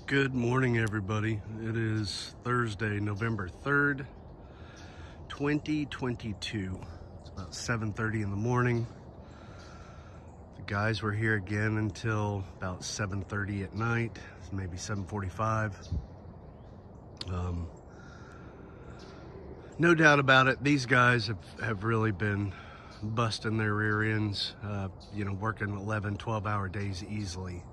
Good morning, everybody. It is Thursday, November 3rd, 2022. It's about 7:30 in the morning. The guys were here again until about 7:30 at night, maybe 7:45. No doubt about it, these guys have really been busting their rear ends, working 11, 12-hour days easily.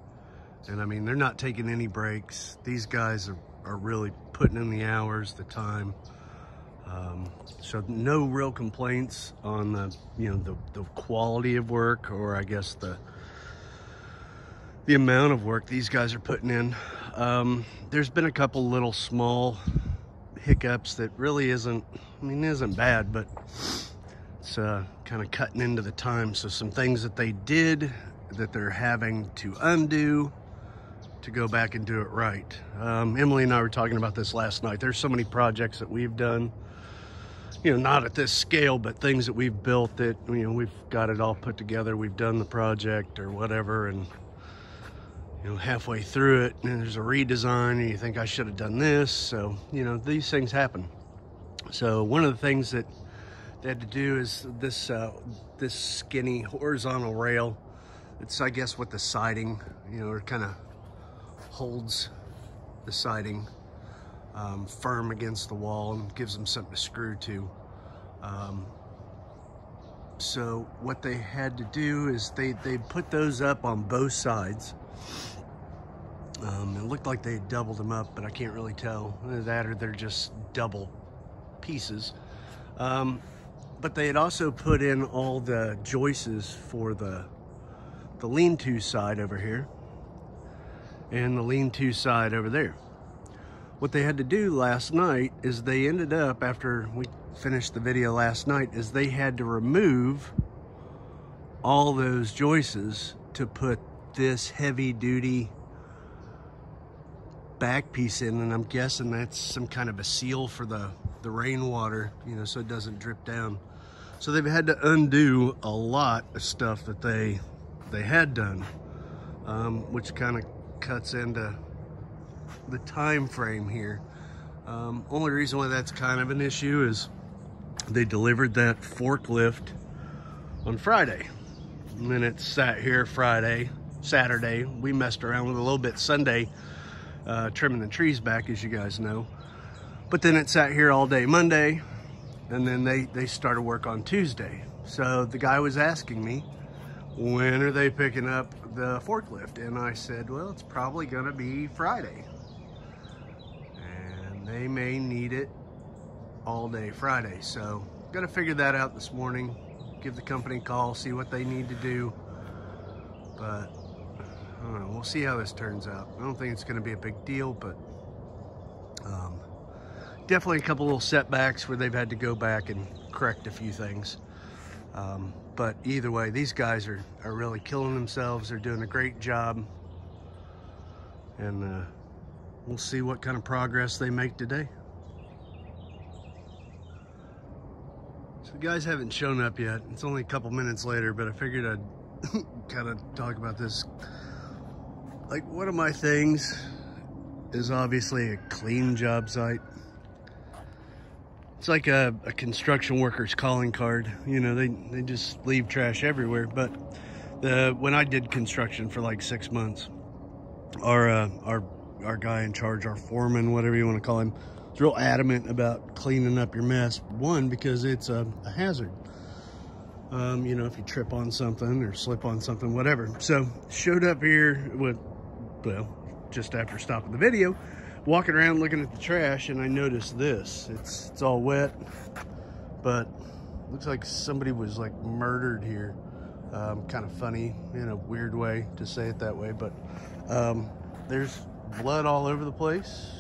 And I mean, they're not taking any breaks. These guys are really putting in the hours, the time. So no real complaints on the quality of work, or I guess the amount of work these guys are putting in. There's been a couple little small hiccups that really isn't bad, but it's kind of cutting into the time. So some things that they did that they're having to undo to go back and do it right. Emily and I were talking about this last night. There's so many projects that we've done, not at this scale, but things that we've built that, we've got it all put together. We've done the project or whatever, and halfway through it, and there's a redesign, and you think I should have done this. So, these things happen. So one of the things that they had to do is this skinny horizontal rail. It's, I guess, what the siding, it kind of holds the siding firm against the wall and gives them something to screw to. So what they had to do is they put those up on both sides. It looked like they doubled them up, but I can't really tell. Either that or they're just double pieces. But they had also put in all the joists for the lean-to side over here and the lean-to side over there. What they had to do last night is they ended up, after we finished the video last night, is they had to remove all those joists to put this heavy-duty back piece in, and I'm guessing that's some kind of a seal for the rainwater, so it doesn't drip down. So they've had to undo a lot of stuff that they had done, which kind of cuts into the time frame here. Only reason why that's kind of an issue is they delivered that forklift on Friday, and then it sat here Saturday. We messed around with it a little bit Sunday, trimming the trees back, as you guys know. But then it sat here all day Monday, and then they started work on Tuesday. So the guy was asking me, when are they picking up the forklift? And I said, well, it's probably gonna be Friday. And they may need it all day Friday. So gotta figure that out this morning, give the company a call, see what they need to do. But I don't know, we'll see how this turns out. I don't think it's gonna be a big deal, but definitely a couple little setbacks where they've had to go back and correct a few things. But either way, these guys are really killing themselves. They're doing a great job. And we'll see what kind of progress they make today. So the guys haven't shown up yet. It's only a couple minutes later, but I figured I'd kind of talk about this. Like, one of my things is obviously a clean job site. It's like a construction worker's calling card. They just leave trash everywhere. But when I did construction for like 6 months, our guy in charge, our foreman, whatever you want to call him, was real adamant about cleaning up your mess. One, because it's a hazard. If you trip on something or slip on something, whatever. So showed up here just after stopping the video, walking around looking at the trash, and I noticed this. It's all wet, but looks like somebody was like murdered here. Kind of funny in a weird way to say it that way, but there's blood all over the place.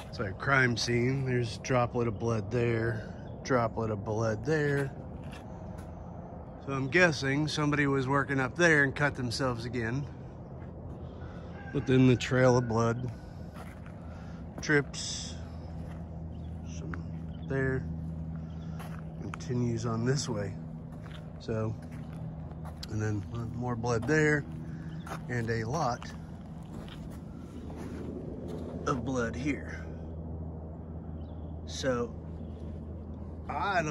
It's like a crime scene. There's a droplet of blood there, droplet of blood there. So I'm guessing somebody was working up there and cut themselves again. But then the trail of blood, trips, some there, continues on this way. So, and then more blood there, and a lot of blood here. So I'm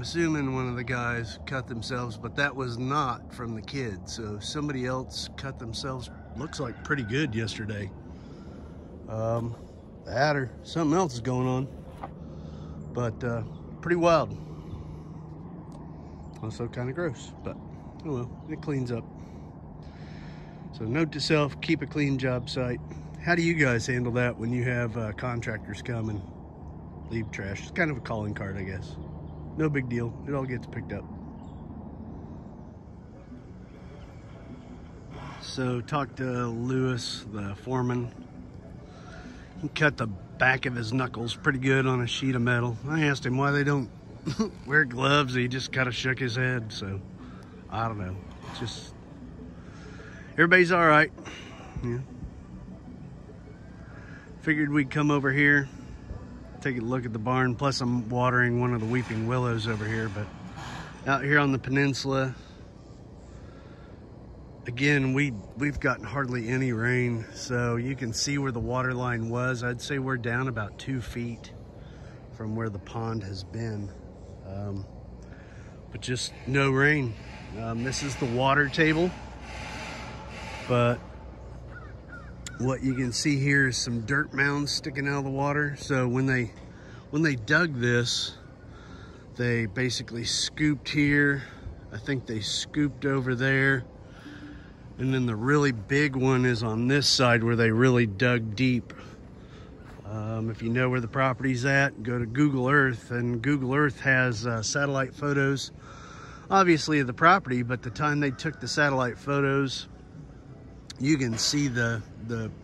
assuming one of the guys cut themselves, but that was not from the kid. So somebody else cut themselves, looks like pretty good yesterday. That or something else is going on, but pretty wild. Also kind of gross, but oh well, it cleans up. So note to self, keep a clean job site. How do you guys handle that when you have contractors come and leave trash? It's kind of a calling card, I guess. No big deal, it all gets picked up. So talked to Lewis, the foreman. He cut the back of his knuckles pretty good on a sheet of metal. I asked him why they don't wear gloves. He just kind of shook his head. So I don't know. It's just everybody's all right. Yeah. Figured we'd come over here, take a look at the barn. Plus I'm watering one of the weeping willows over here. But out here on the peninsula, again, we've gotten hardly any rain, so you can see where the water line was. I'd say we're down about 2 feet from where the pond has been, but just no rain. This is the water table, but what you can see here is some dirt mounds sticking out of the water. So when they dug this, they basically scooped here. I think they scooped over there. And then the really big one is on this side where they really dug deep. If you know where the property's at, go to Google Earth, and Google Earth has satellite photos, obviously of the property, but the time they took the satellite photos, you can see the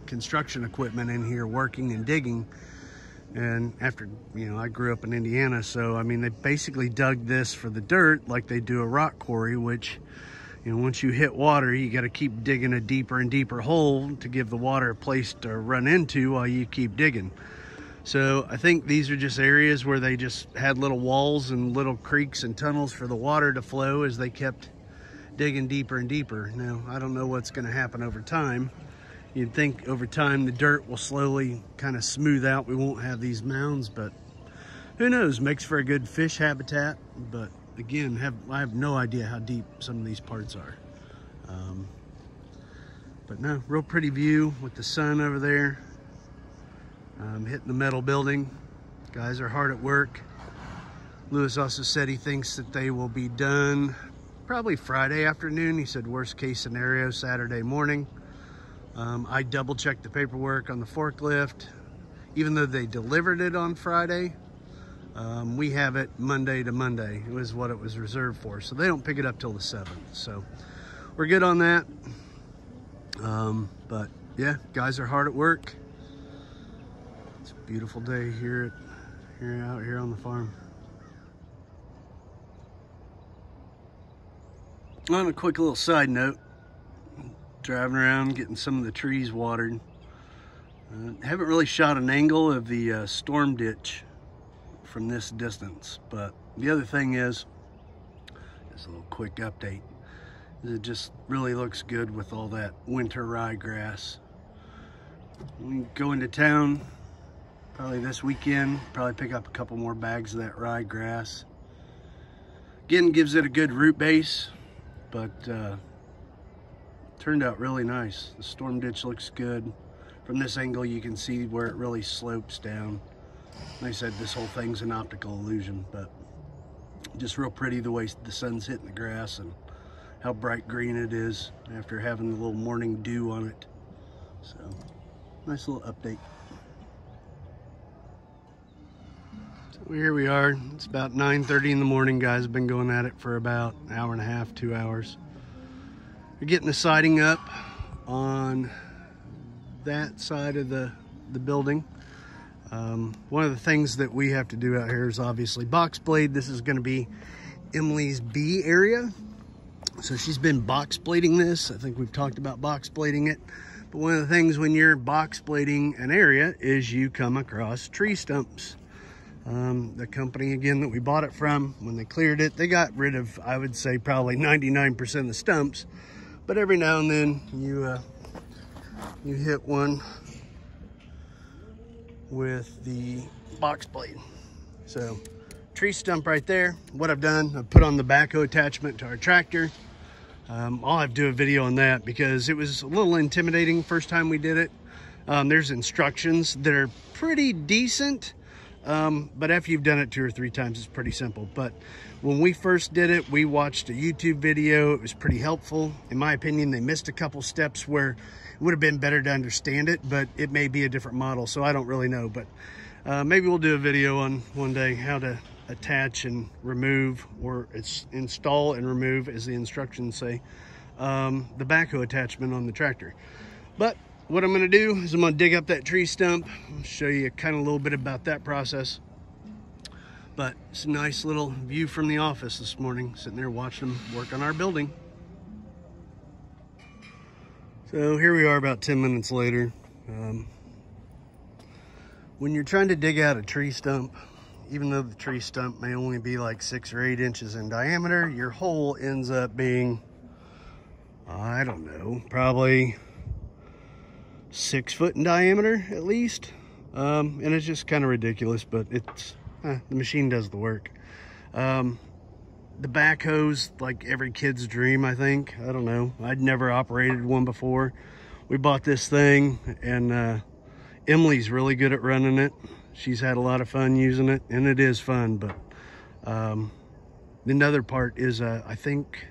construction equipment in here working and digging. And after, I grew up in Indiana, so I mean, they basically dug this for the dirt like they do a rock quarry, which, once you hit water, you got to keep digging a deeper and deeper hole to give the water a place to run into while you keep digging. So I think these are just areas where they just had little walls and little creeks and tunnels for the water to flow as they kept digging deeper and deeper. Now, I don't know what's going to happen over time. You'd think over time the dirt will slowly kind of smooth out. We won't have these mounds, but who knows? Makes for a good fish habitat, but again, I have no idea how deep some of these parts are. But no, real pretty view with the sun over there, hitting the metal building. Guys are hard at work. Lewis also said he thinks that they will be done probably Friday afternoon. He said worst case scenario, Saturday morning. I double checked the paperwork on the forklift. Even though they delivered it on Friday, we have it Monday to Monday. It was what it was reserved for. So they don't pick it up till the 7th. So we're good on that. But yeah, guys are hard at work. It's a beautiful day out here on the farm. On a quick little side note, driving around getting some of the trees watered. Haven't really shot an angle of the storm ditch from this distance, but the other thing is, just a little quick update, it just really looks good with all that winter ryegrass. We go into town probably this weekend, probably pick up a couple more bags of that ryegrass. Again, gives it a good root base, but turned out really nice. The storm ditch looks good. From this angle you can see where it really slopes down. Like I said, this whole thing's an optical illusion, but just real pretty the way the sun's hitting the grass and how bright green it is after having the little morning dew on it. So, nice little update. So here we are. It's about 9:30 in the morning, guys. I've been going at it for about an hour and a half, 2 hours. We're getting the siding up on that side of the building. One of the things that we have to do out here is obviously box blade. This is going to be Emily's B area. So she's been box blading this. I think we've talked about box blading it. But one of the things when you're box blading an area is you come across tree stumps. The company, again, that we bought it from, when they cleared it, they got rid of, I would say, probably 99% of the stumps. But every now and then you hit one with the box blade. So tree stump right there. What I've done, I've put on the backhoe attachment to our tractor. I'll have to do a video on that because it was a little intimidating first time we did it. There's instructions that are pretty decent, but after you've done it 2 or 3 times, it's pretty simple. But when we first did it, we watched a YouTube video. It was pretty helpful. In my opinion, they missed a couple steps where it would have been better to understand it, but it may be a different model, so I don't really know. But maybe we'll do a video on one day how to attach and remove, or install and remove, as the instructions say, the backhoe attachment on the tractor. But what I'm going to do is I'm going to dig up that tree stump. I'll show you kind of a little bit about that process. But it's a nice little view from the office this morning, sitting there watching them work on our building. So here we are about 10 minutes later. When you're trying to dig out a tree stump, even though the tree stump may only be like 6 or 8 inches in diameter, your hole ends up being, I don't know, probably 6 foot in diameter at least. And it's just kind of ridiculous, but it's the machine does the work. The backhoe's like every kid's dream, I think. I don't know, I'd never operated one before. We bought this thing, and Emily's really good at running it. She's had a lot of fun using it, and it is fun. But another part is I think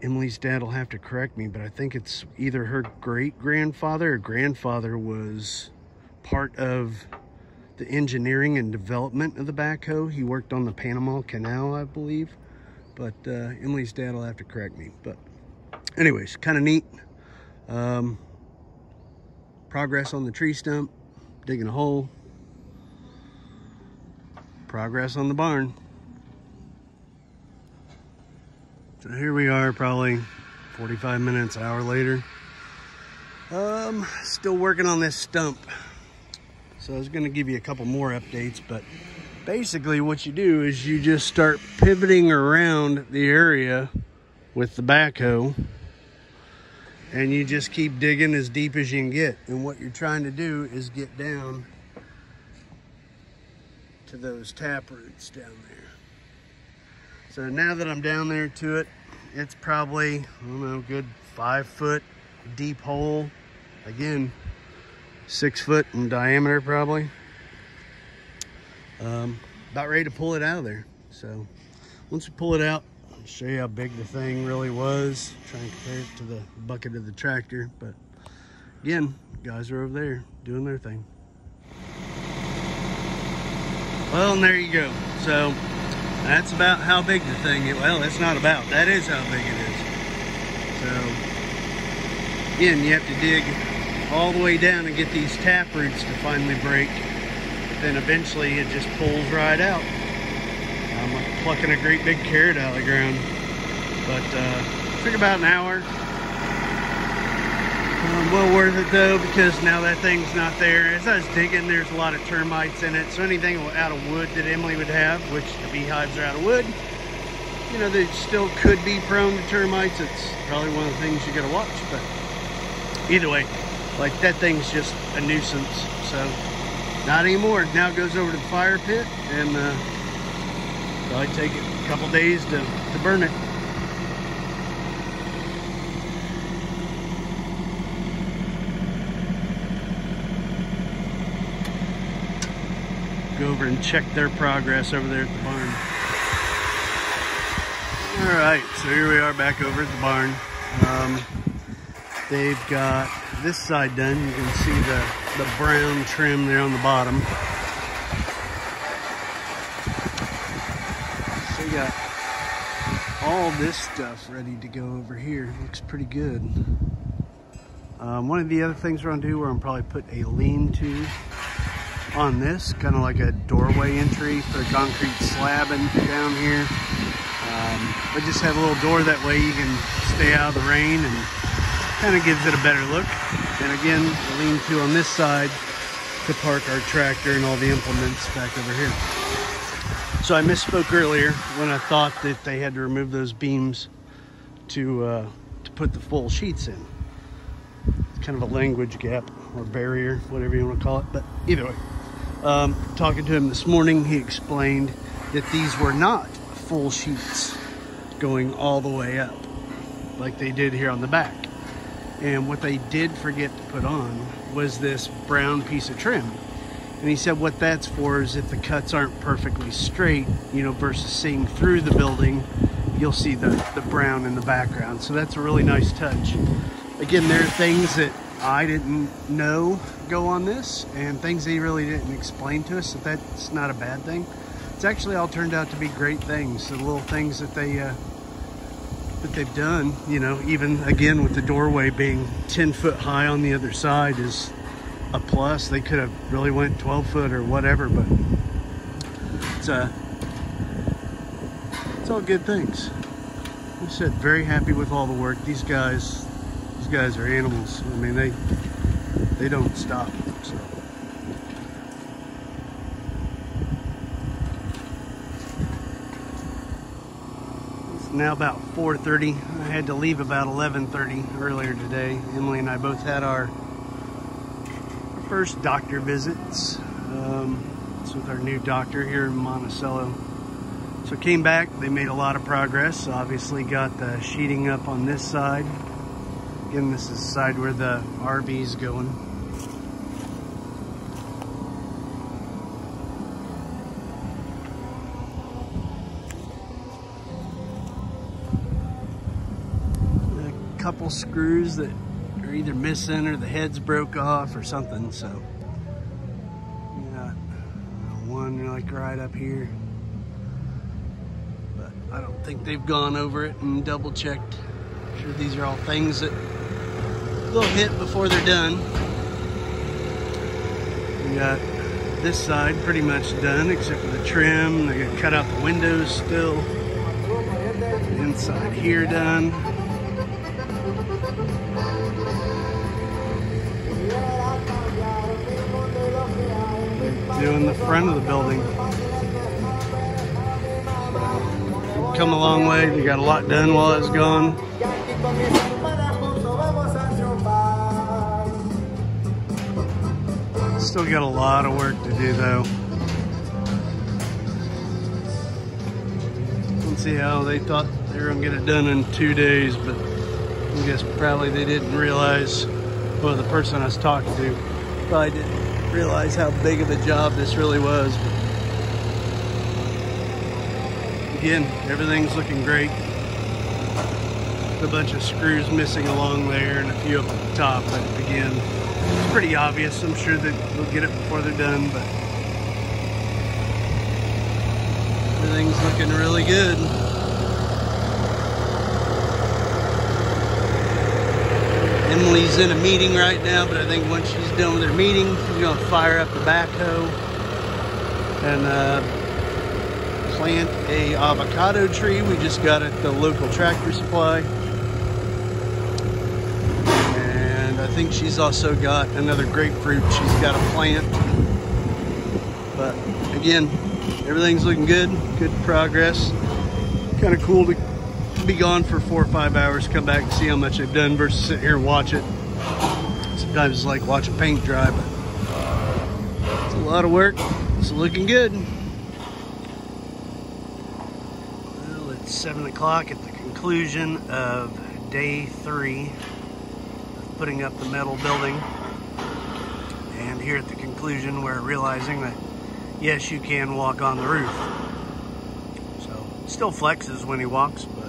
Emily's dad will have to correct me, but I think it's either her great-grandfather or grandfather was part of the engineering and development of the backhoe. He worked on the Panama Canal, I believe. But Emily's dad will have to correct me. But anyways, kind of neat. Progress on the tree stump. Digging a hole. Progress on the barn. So here we are, probably 45 minutes, hour later. Still working on this stump. So I was gonna give you a couple more updates, but basically what you do is you just start pivoting around the area with the backhoe, and you just keep digging as deep as you can get. And what you're trying to do is get down to those tap roots down there. So now that I'm down there to it, it's probably, I don't know, good 5 foot deep hole. Again, 6 foot in diameter probably. About ready to pull it out of there. So once we pull it out, I'll show you how big the thing really was. Try and compare it to the bucket of the tractor. But again, guys are over there doing their thing. Well, and there you go. So that's about how big the thing is. Well, it's not about, that is how big it is. So again, you have to dig all the way down and get these tap roots to finally break. But then eventually it just pulls right out. I'm like plucking a great big carrot out of the ground. But it took about an hour. Well worth it though, because now that thing's not there. As I was digging, there's a lot of termites in it. So anything out of wood that Emily would have, which the beehives are out of wood, you know, they still could be prone to termites. It's probably one of the things you gotta watch. But either way, like that thing's just a nuisance. So not anymore. Now it goes over to the fire pit, and probably take it a couple days to burn it. Go over and check their progress over there at the barn. All right, so here we are back over at the barn. They've got this side done. You can see the brown trim there on the bottom. So you got all this stuff ready to go over here. Looks pretty good. One of the other things we're gonna do, we're gonna probably put a lean-to on this, kind of like a doorway entry, put a concrete slab in down here. But just have a little door, that way you can stay out of the rain, and kind of gives it a better look. And again, a lean-to on this side to park our tractor and all the implements back over here. So I misspoke earlier when I thought that they had to remove those beams to put the full sheets in. It's kind of a language gap or barrier, whatever you want to call it. But either way, talking to him this morning, he explained that these were not full sheets going all the way up like they did here on the back. And what they did forget to put on was this brown piece of trim. And he said what that's for is if the cuts aren't perfectly straight, you know, versus seeing through the building, you'll see the brown in the background. So that's a really nice touch. Again, there are things that I didn't know go on this, and things he really didn't explain to us, that's not a bad thing. It's actually all turned out to be great things. The little things that they've done, you know, even again with the doorway being 10 foot high on the other side is a plus. They could have really went 12 foot or whatever, but it's all good things. Like I said, very happy with all the work. These guys are animals. I mean, they don't stop. So. It's now about 4:30. I had to leave about 11:30 earlier today. Emily and I both had our first doctor visits. It's with our new doctor here in Monticello. So came back, they made a lot of progress. Obviously got the sheeting up on this side. Again, this is the side where the RV's going. A couple screws that are either missing or the heads broke off or something, so. You got one like right up here. But I don't think they've gone over it and double checked. I'm sure these are all things that they'll hit before they're done. We got this side pretty much done except for the trim. They got cut out the windows still. The inside here done. Doing the front of the building. We've come a long way. We got a lot done while I was gone. Still got a lot of work to do though. Let's see how they thought they were gonna get it done in 2 days, but I guess probably they didn't realize, well, the person I was talking to probably didn't realize how big of a job this really was. But again, everything's looking great. A bunch of screws missing along there and a few up at the top, but again, it's pretty obvious. I'm sure that they'll get it before they're done, but everything's looking really good. Emily's in a meeting right now, but I think once she's done with her meeting, she's gonna fire up the backhoe and plant a avocado tree we just got at the local Tractor Supply. And I think she's also got another grapefruit she's got to plant. But again, everything's looking good, good progress. Kind of cool to be gone for 4 or 5 hours, come back and see how much they've done versus sit here and watch it. Sometimes it's like watching paint dry, but it's a lot of work. It's looking good. Well, it's 7 o'clock at the conclusion of day 3 of putting up the metal building. And here at the conclusion, we're realizing that yes, you can walk on the roof. So it still flexes when he walks, but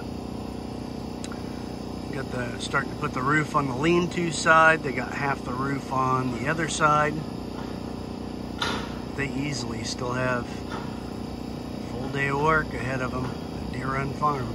got the starting to put the roof on the lean-to side. They got half the roof on the other side. They easily still have a full day of work ahead of them at Deer Run Farm.